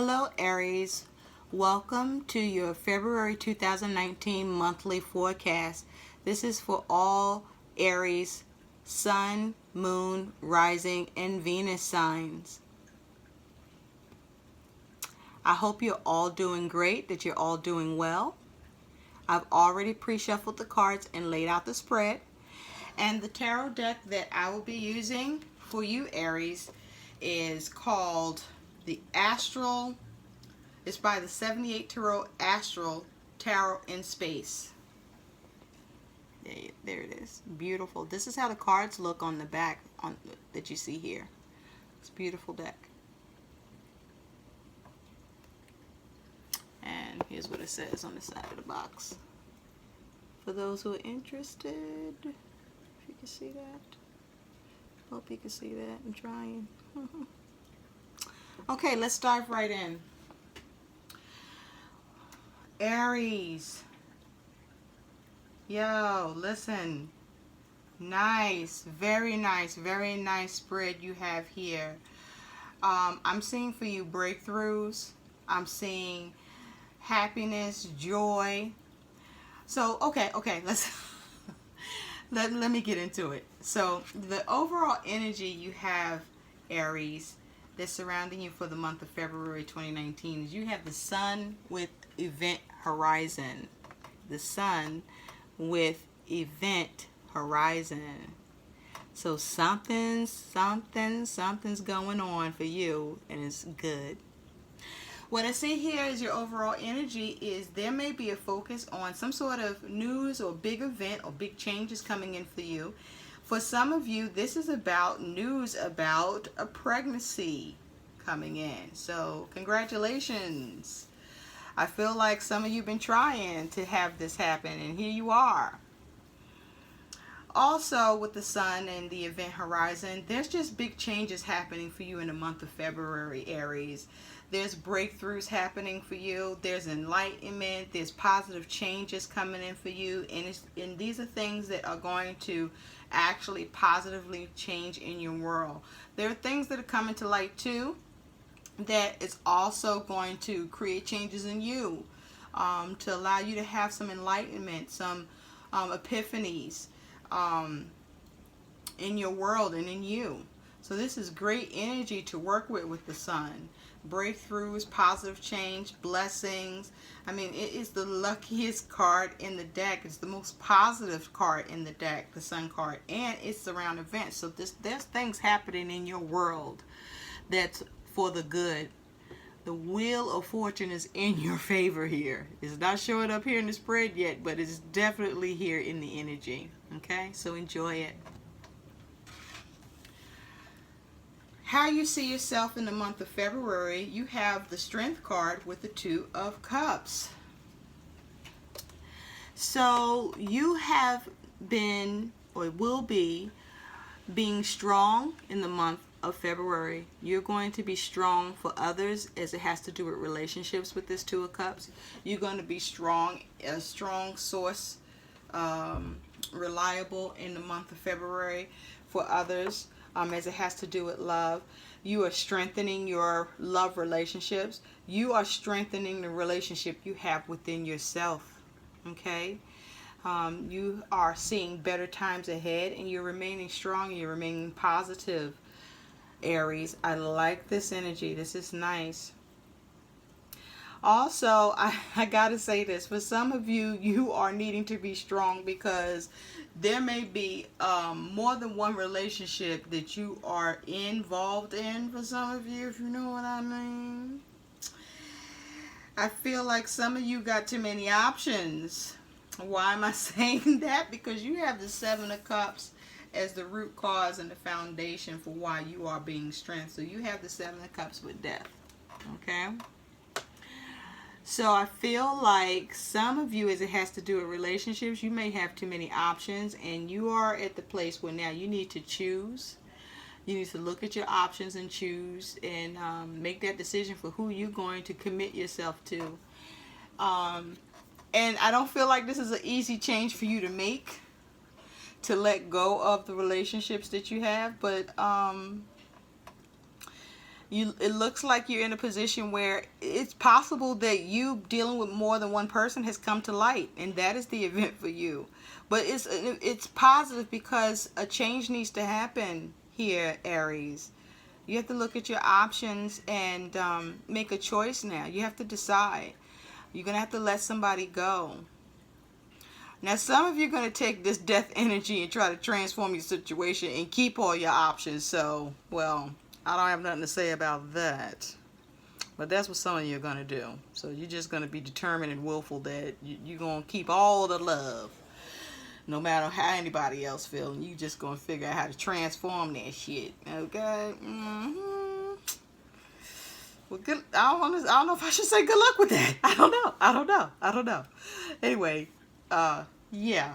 Hello Aries, welcome to your February 2019 monthly forecast. This is for all Aries, Sun, Moon, Rising, and Venus signs. I hope you're all doing great, that you're all doing well. I've already pre-shuffled the cards and laid out the spread. And the tarot deck that I will be using for you Aries is called the Astral. It's by the 78 Tarot Astral Tarot in Space. There it is. Beautiful. This is how the cards look on the back that you see here. It's a beautiful deck. And here's what it says on the side of the box. For those who are interested, if you can see that. Hope you can see that. I'm trying. Okay, let's dive right in. Aries. Yo, listen. Nice. Very nice spread you have here. I'm seeing for you breakthroughs. I'm seeing happiness, joy. So, okay, let's let me get into it. So, the overall energy you have, Aries, that's surrounding you for the month of February 2019 is you have the Sun with Event Horizon. The Sun with Event Horizon. So something's going on for you, and it's good. What I see here is your overall energy is there may be a focus on some sort of news or big event or big changes coming in for you. For some of you, this is about news about a pregnancy coming in. So congratulations. I feel like some of you have been trying to have this happen, and here you are. Also, with the Sun and the Event Horizon, there's just big changes happening for you in the month of February, Aries. There's breakthroughs happening for you. There's enlightenment. There's positive changes coming in for you. And these are things that are going to actually positively change in your world. There are things that are coming to light too that is also going to create changes in you, to allow you to have some enlightenment, some epiphanies in your world and in you. So this is great energy to work with the Sun. Breakthroughs, positive change, blessings. I mean, it is the luckiest card in the deck. It's the most positive card in the deck, the Sun card, and it's around events. So there's things happening in your world that's for the good. The wheel of fortune is in your favor here. It's not showing up here in the spread yet, but it's definitely here in the energy. Okay, so enjoy it. How you see yourself in the month of February, you have the Strength card with the Two of Cups. So you have been, or will be, being strong in the month of February. You're going to be strong for others as it has to do with relationships with this Two of Cups. You're going to be strong, a strong source, reliable in the month of February for others, as it has to do with love. You are strengthening your love relationships. You are strengthening the relationship you have within yourself. Okay? You are seeing better times ahead, and you're remaining strong, and you're remaining positive, Aries. I like this energy. This is nice. Also, I gotta say this. For some of you, you are needing to be strong because there may be more than one relationship that you are involved in for some of you, if you know what I mean. I feel like some of you got too many options. Why am I saying that? Because you have the Seven of Cups as the root cause and the foundation for why you are being strengthened. So you have the Seven of Cups with Death. Okay? So I feel like some of you, as it has to do with relationships, you may have too many options, and you are at the place where now you need to choose. You need to look at your options and choose, and make that decision for who you're going to commit yourself to. And I don't feel like this is an easy change for you to make, to let go of the relationships that you have, but It looks like you're in a position where it's possible that you dealing with more than one person has come to light, and that is the event for you. But it's positive because a change needs to happen here, Aries. You have to look at your options and make a choice now. You have to decide. You're going to have to let somebody go. Now, some of you are going to take this death energy and try to transform your situation and keep all your options. So, well, I don't have nothing to say about that. But that's what some of you are going to do. So you're just going to be determined and willful that you're going to keep all the love. No matter how anybody else feels. You just going to figure out how to transform that shit. Okay? Mm-hmm. Well, good. I don't know if I should say good luck with that. I don't know. Anyway, yeah.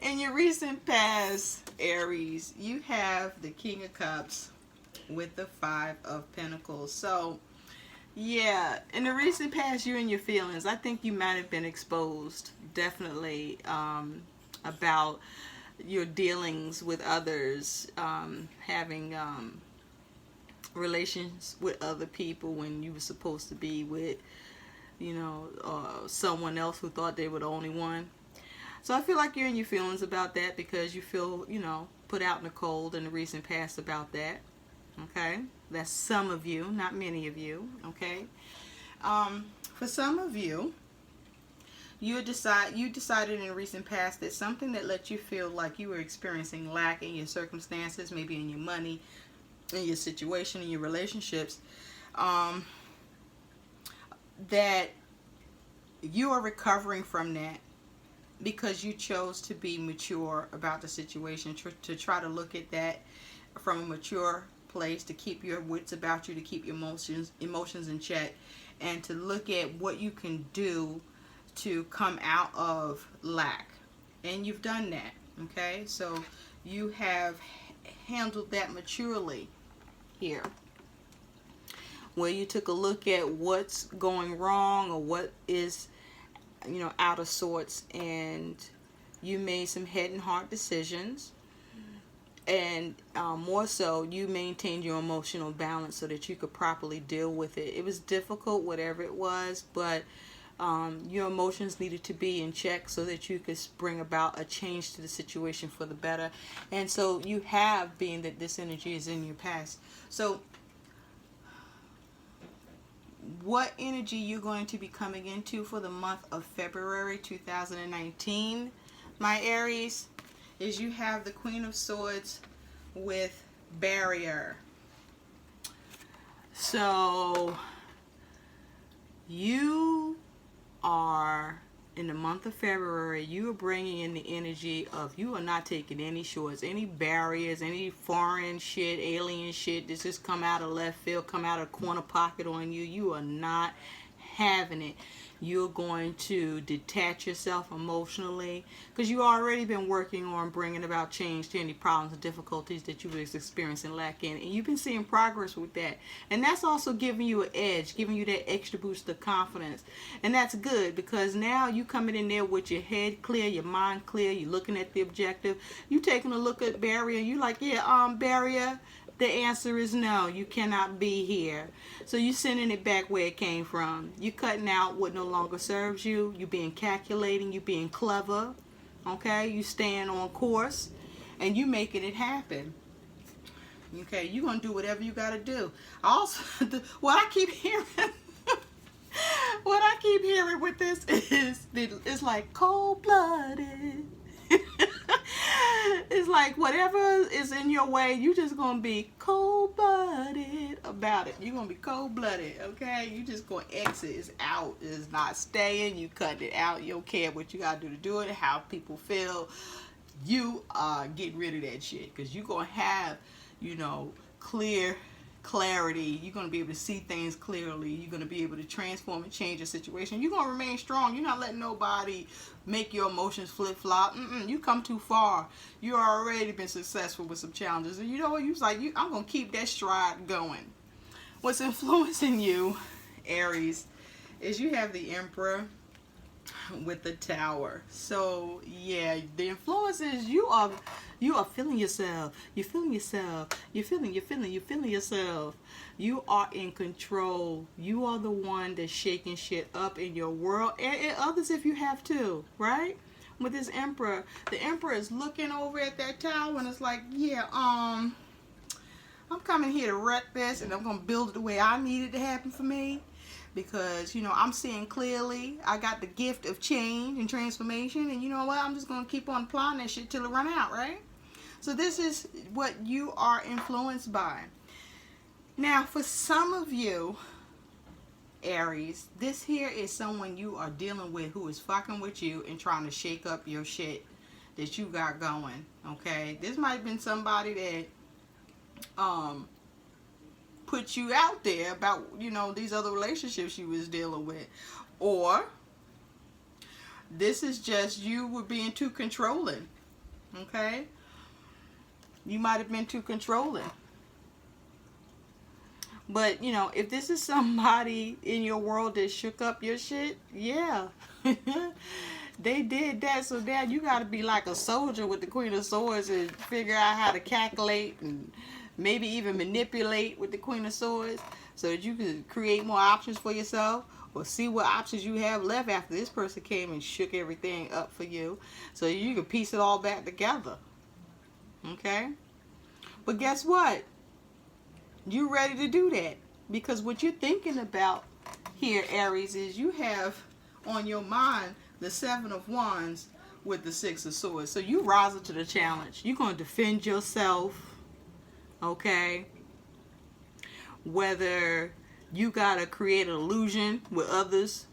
In your recent past, Aries, you have the King of Cups with the Five of Pentacles. So, yeah, in the recent past, you're in your feelings. I think you might have been exposed, definitely, about your dealings with others, having relations with other people when you were supposed to be with, someone else who thought they were the only one. So I feel like you're in your feelings about that because you feel, put out in the cold in the recent past about that. Okay? That's some of you, not many of you. Okay? For some of you, you decided in the recent past that something that let you feel like you were experiencing lack in your circumstances, maybe in your money, in your situation, in your relationships, that you are recovering from that because you chose to be mature about the situation, to try to look at that from a mature place, to keep your wits about you, to keep your emotions in check, and to look at what you can do to come out of lack. And you've done that. Okay? So you have handled that maturely here, where you took a look at what's going wrong or what is out of sorts, and you made some head and heart decisions, and more so you maintained your emotional balance so that you could properly deal with it. It was difficult, whatever it was, but your emotions needed to be in check so that you could bring about a change to the situation for the better. And so you have, being that this energy is in your past. So what energy you're going to be coming into for the month of February 2019, my Aries, is you have the Queen of Swords with barrier. So you are, in the month of February, you are bringing in the energy of, you are not taking any shorts, any barriers, any foreign shit, alien shit that's just come out of left field, come out of corner pocket on you. You are not having it. You're going to detach yourself emotionally because you've already been working on bringing about change to any problems and difficulties that you was experiencing lack in, and you've been seeing progress with that. And that's also giving you an edge, giving you that extra boost of confidence. And that's good because now you coming in there with your head clear, your mind clear, you're looking at the objective, you taking a look at barrier, you like, yeah, barrier, the answer is no, you cannot be here. So you sending it back where it came from. You cutting out what no longer serves you. You being calculating. You being clever. Okay? You staying on course. And you making it happen. Okay? You going to do whatever you got to do. Also, what I keep hearing... what I keep hearing with this is... it's like cold-blooded. It's like whatever is in your way, you just gonna be cold-blooded about it. You're gonna be cold-blooded, okay? You just gonna exit. It's out. It's not staying. You cut it out. You don't care what you gotta do it, how people feel. You are getting rid of that shit because you're gonna have, clarity. You're going to be able to see things clearly. You're going to be able to transform and change your situation. You're going to remain strong. You're not letting nobody make your emotions flip-flop. You come too far. You already been successful with some challenges. And you know what? You was like, I'm going to keep that stride going. What's influencing you, Aries, is you have the Emperor with the Tower. So yeah, the influence is you are feeling yourself. You're feeling yourself. You're feeling yourself. You are in control. You are the one that's shaking shit up in your world, and others if you have to, right? With this Emperor, the Emperor is looking over at that tower and it's like, yeah, I'm coming here to wreck this, and I'm gonna build it the way I need it to happen for me, because you know I'm seeing clearly. I got the gift of change and transformation, and you know what? I'm just gonna keep on applying that shit till it run out, right? So this is what you are influenced by. Now, for some of you, Aries, this here is someone you are dealing with who is fucking with you and trying to shake up your shit that you got going. Okay, this might have been somebody that put you out there about, you know, these other relationships you was dealing with, or this is just you were being too controlling. Okay, you might have been too controlling. But you know, if this is somebody in your world that shook up your shit, yeah. They did that, so now you got to be like a soldier with the Queen of Swords and figure out how to calculate and maybe even manipulate with the Queen of Swords so that you can create more options for yourself, or see what options you have left after this person came and shook everything up for you, so you can piece it all back together. Okay? But guess what? You're ready to do that, because what you're thinking about here, Aries, is you have on your mind the Seven of Wands with the Six of Swords. So you rise up to the challenge. You're going to defend yourself, okay? Whether you got to create an illusion with others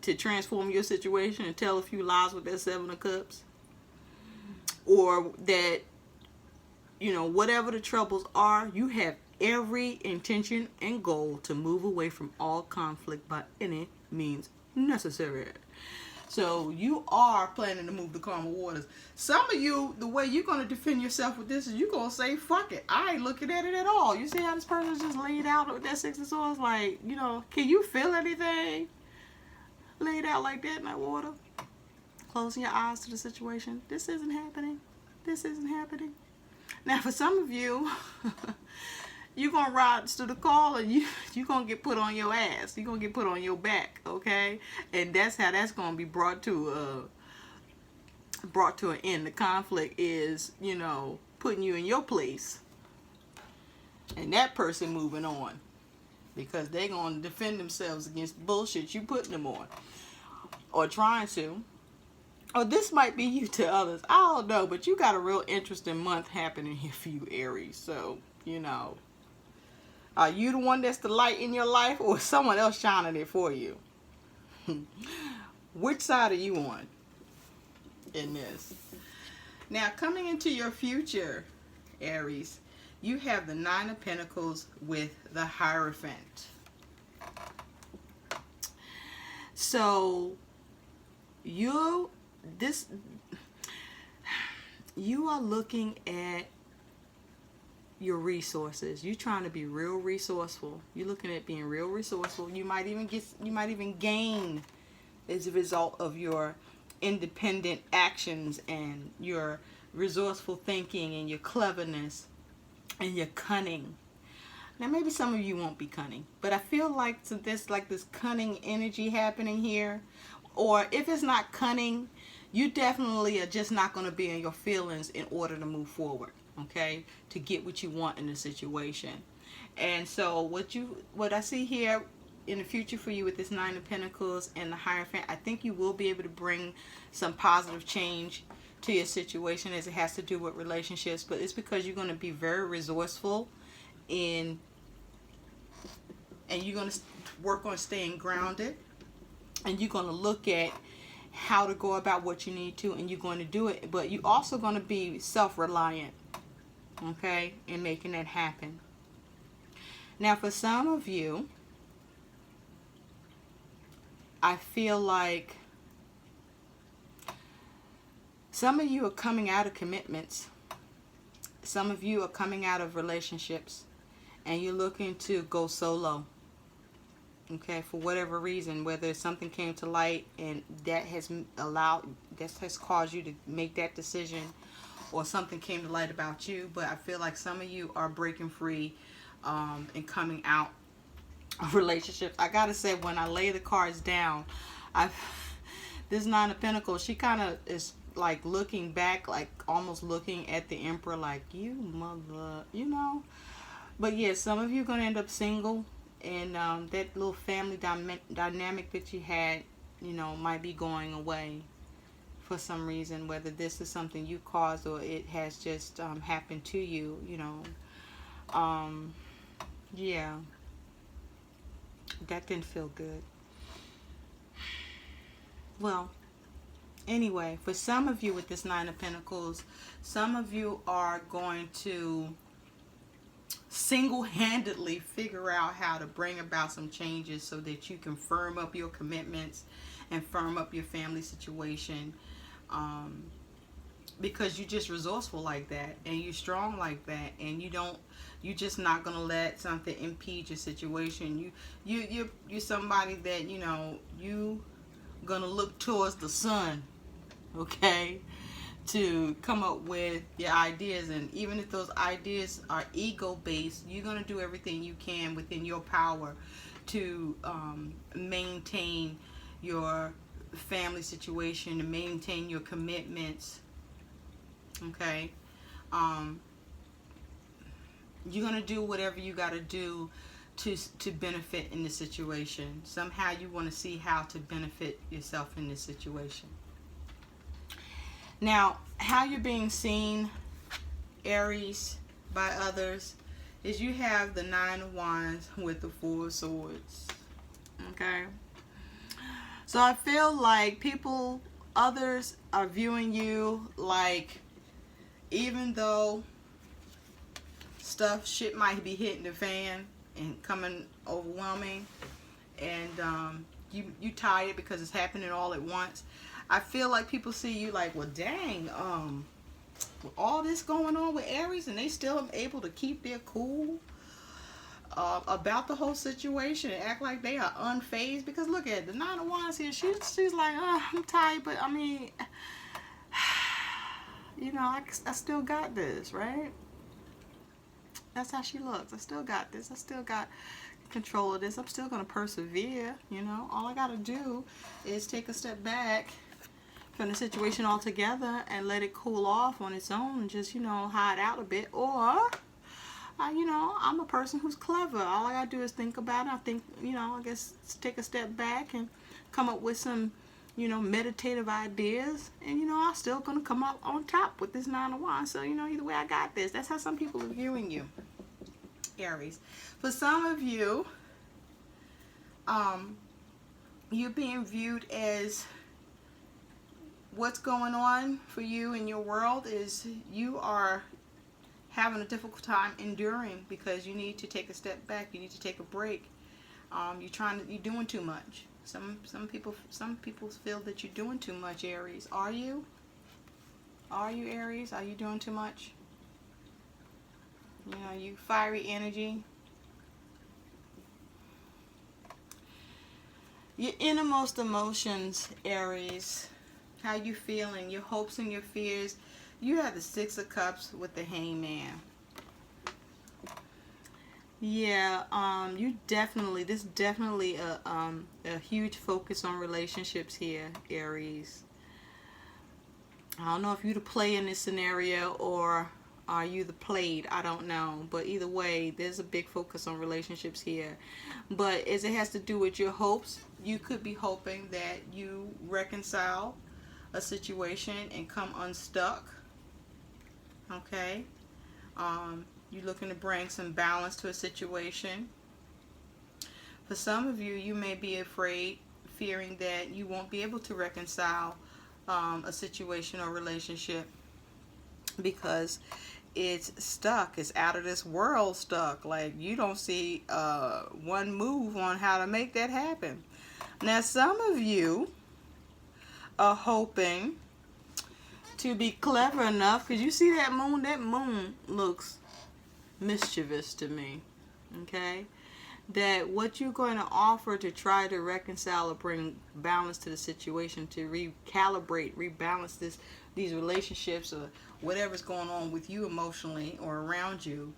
to transform your situation and tell a few lies with that Seven of Cups, or that, you know, whatever the troubles are, you have every intention and goal to move away from all conflict by any means necessary. So you are planning to move the karma waters. Some of you, the way you're going to defend yourself with this is you're going to say, fuck it. I ain't looking at it at all. You see how this person's just laid out with that Six of Swords? Like, you know, can you feel anything laid out like that in that water? Closing your eyes to the situation. This isn't happening. This isn't happening. Now, for some of you, you're going to rise to the call, and you're going to get put on your ass. You're going to get put on your back, okay? And that's how that's going to be brought to an end. The conflict is, you know, putting you in your place, and that person moving on, because they're going to defend themselves against the bullshit you putting them on, or trying to. Or this might be you to others. I don't know, but you got a real interesting month happening here for you, Aries. So, you know, are you the one that's the light in your life, or is someone else shining it for you? Which side are you on in this? Now, coming into your future, Aries, you have the Nine of Pentacles with the Hierophant. So, you are looking at your resources. You're trying to be real resourceful. You're looking at being real resourceful. You might even gain as a result of your independent actions and your resourceful thinking and your cleverness and your cunning. Now, maybe some of you won't be cunning, but I feel like there's like this cunning energy happening here. Or if it's not cunning, you definitely are just not going to be in your feelings in order to move forward, okay, to get what you want in the situation. And so what I see here in the future for you with this Nine of Pentacles and the Hierophant, I think you will be able to bring some positive change to your situation as it has to do with relationships. But it's because you're going to be very resourceful and you're going to work on staying grounded, and you're going to look at how to go about what you need to, and you're going to do it. But you're also going to be self-reliant, okay, in making that happen. Now, for some of you, I feel like some of you are coming out of commitments. Some of you are coming out of relationships, and you're looking to go solo. Okay, for whatever reason, whether something came to light and that has caused you to make that decision, or something came to light about you. But I feel like some of you are breaking free and coming out of relationships. I gotta say, when I lay the cards down, I this Nine of Pentacles, she kind of is like looking back, like almost looking at the Emperor, like, you mother, you know. But yeah, some of you are gonna end up single, and that little family dynamic that you had, you know, might be going away for some reason, whether this is something you caused or it has just happened to you, you know. Yeah, that didn't feel good. Well, anyway, for some of you with this Nine of Pentacles, some of you are going to single-handedly figure out how to bring about some changes so that you can firm up your commitments and firm up your family situation, because you're just resourceful like that, and you're strong like that, and you're just not gonna let something impede your situation. You're somebody that, you know, you gonna look towards the sun, okay, to come up with your ideas. And even if those ideas are ego based, you're going to do everything you can within your power to maintain your family situation, to maintain your commitments, okay. You're going to do whatever you got to do to benefit in the situation. Somehow you want to see how to benefit yourself in this situation. Now, how you're being seen, Aries, by others, is you have the Nine of Wands with the Four of Swords. Okay? So I feel like others are viewing you like, even though shit might be hitting the fan and coming overwhelming, and you tired because it's happening all at once, I feel like people see you like, well, dang, with all this going on with Aries, and they still able to keep their cool about the whole situation and act like they are unfazed. Because look at the Nine of Wands here. She's like, I'm tired, but I mean, you know, I still got this, right? That's how she looks. I still got this. I still got control of this. I'm still gonna persevere. You know, all I gotta do is take a step back from the situation altogether and let it cool off on its own, and just, you know, hide out a bit. Or you know, I'm a person who's clever. All I gotta do is think about it. I think, you know, I guess take a step back and come up with some, you know, meditative ideas, and, you know, I'm still gonna come up on top with this Nine of Wands. So, you know, either way, I got this. That's how some people are viewing you, Aries. For some of you, you're being viewed as, what's going on for you in your world is you are having a difficult time enduring because you need to take a step back. You need to take a break. You're doing too much. Some people feel that you're doing too much, Aries. Are you? Are you, Aries? Are you doing too much? You know, you fiery energy. Your innermost emotions, Aries. How you feeling? Your hopes and your fears. You have the Six of Cups with the Hangman. Yeah, this definitely a huge focus on relationships here, Aries. I don't know if you're the play in this scenario or are you the played. I don't know. But either way, there's a big focus on relationships here. But as it has to do with your hopes, you could be hoping that you reconcile a situation and come unstuck. Okay? You're looking to bring some balance to a situation. For some of you, you may be afraid, fearing that you won't be able to reconcile a situation or relationship because it's stuck. It's out of this world stuck. Like, you don't see one move on how to make that happen. Now, some of you are hoping to be clever enough, because you see that moon looks mischievous to me. Okay? that what you're going to offer to try to reconcile or bring balance to the situation, to recalibrate, rebalance these relationships or whatever's going on with you emotionally or around you,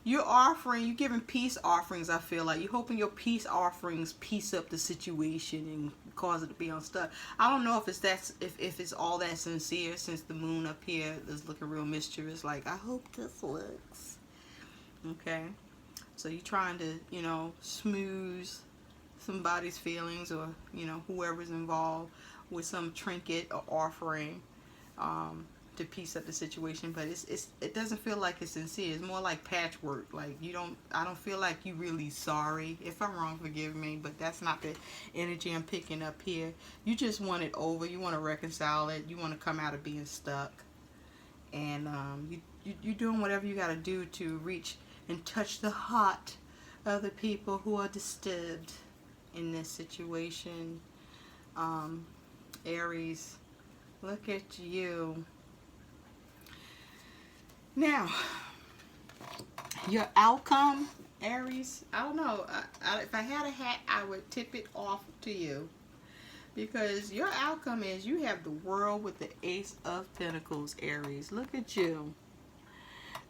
you're giving peace offerings. I feel like you're hoping your peace offerings piece up the situation and cause it to be unstuck. I don't know if it's all that sincere, since the moon up here is looking real mischievous. Like, I hope this works. Okay, so you're trying to, smooth somebody's feelings, or whoever's involved, with some trinket or offering. To piece up the situation, but it doesn't feel like it's sincere. It's more like patchwork. Like, I don't feel like you really sorry. If I'm wrong, forgive me, but that's not the energy I'm picking up here. You just want it over. You want to reconcile it. You want to come out of being stuck, and you're doing whatever you got to do to reach and touch the heart of the people who are disturbed in this situation. Aries, look at you. Now, your outcome, Aries, I don't know. If I had a hat, I would tip it off to you. Because your outcome is you have the world with the Ace of Pentacles, Aries. Look at you.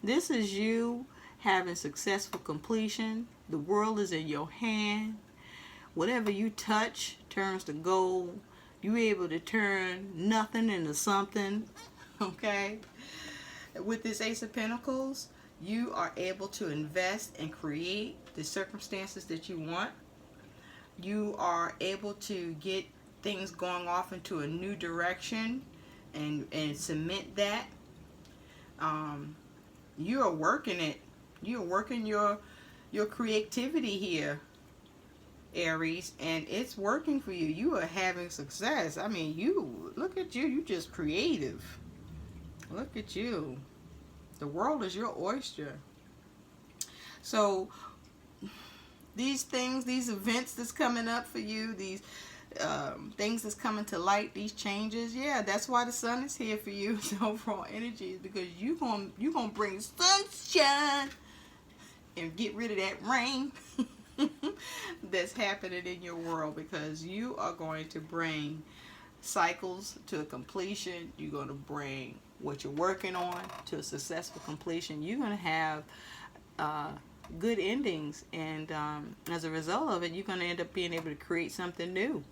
This is you having successful completion. The world is in your hand. Whatever you touch turns to gold. You're able to turn nothing into something. Okay? With this Ace of Pentacles, you are able to invest and create the circumstances that you want. You are able to get things going off into a new direction and cement that. You are working it. You're working your creativity here, Aries, and it's working for you. You are having success. I mean, look at you. You just creative. Look at you. The world is your oyster. So these things, these events that's coming up for you, these things that's coming to light, these changes, yeah, that's why the sun is here for you. The overall energy is because you're gonna bring sunshine and get rid of that rain that's happening in your world, because you are going to bring cycles to a completion. You're going to bring what you're working on to a successful completion. You're going to have good endings, and as a result of it, you're going to end up being able to create something new.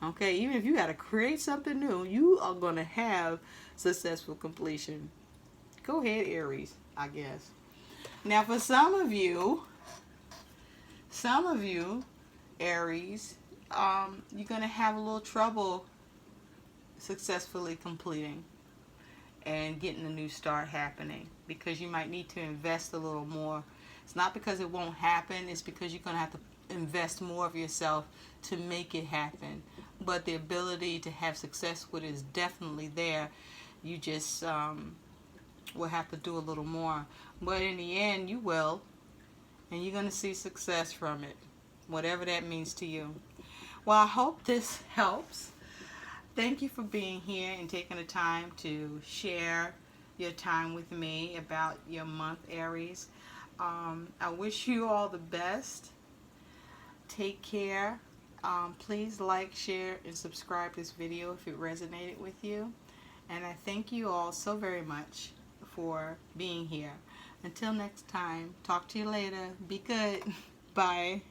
Okay, even if you got to create something new, you are going to have successful completion. Go ahead, Aries, I guess. Now, for some of you, Aries, you're going to have a little trouble successfully completing and getting a new start happening, because you might need to invest a little more. It's not because it won't happen, it's because you're going to have to invest more of yourself to make it happen. But the ability to have success with it is definitely there. You just will have to do a little more. But in the end, you will. And you're going to see success from it, whatever that means to you. Well, I hope this helps. Thank you for being here and taking the time to share your time with me about your month, Aries. I wish you all the best. Take care. Please like, share, and subscribe this video if it resonated with you. And I thank you all so very much for being here. Until next time, talk to you later. Be good. Bye.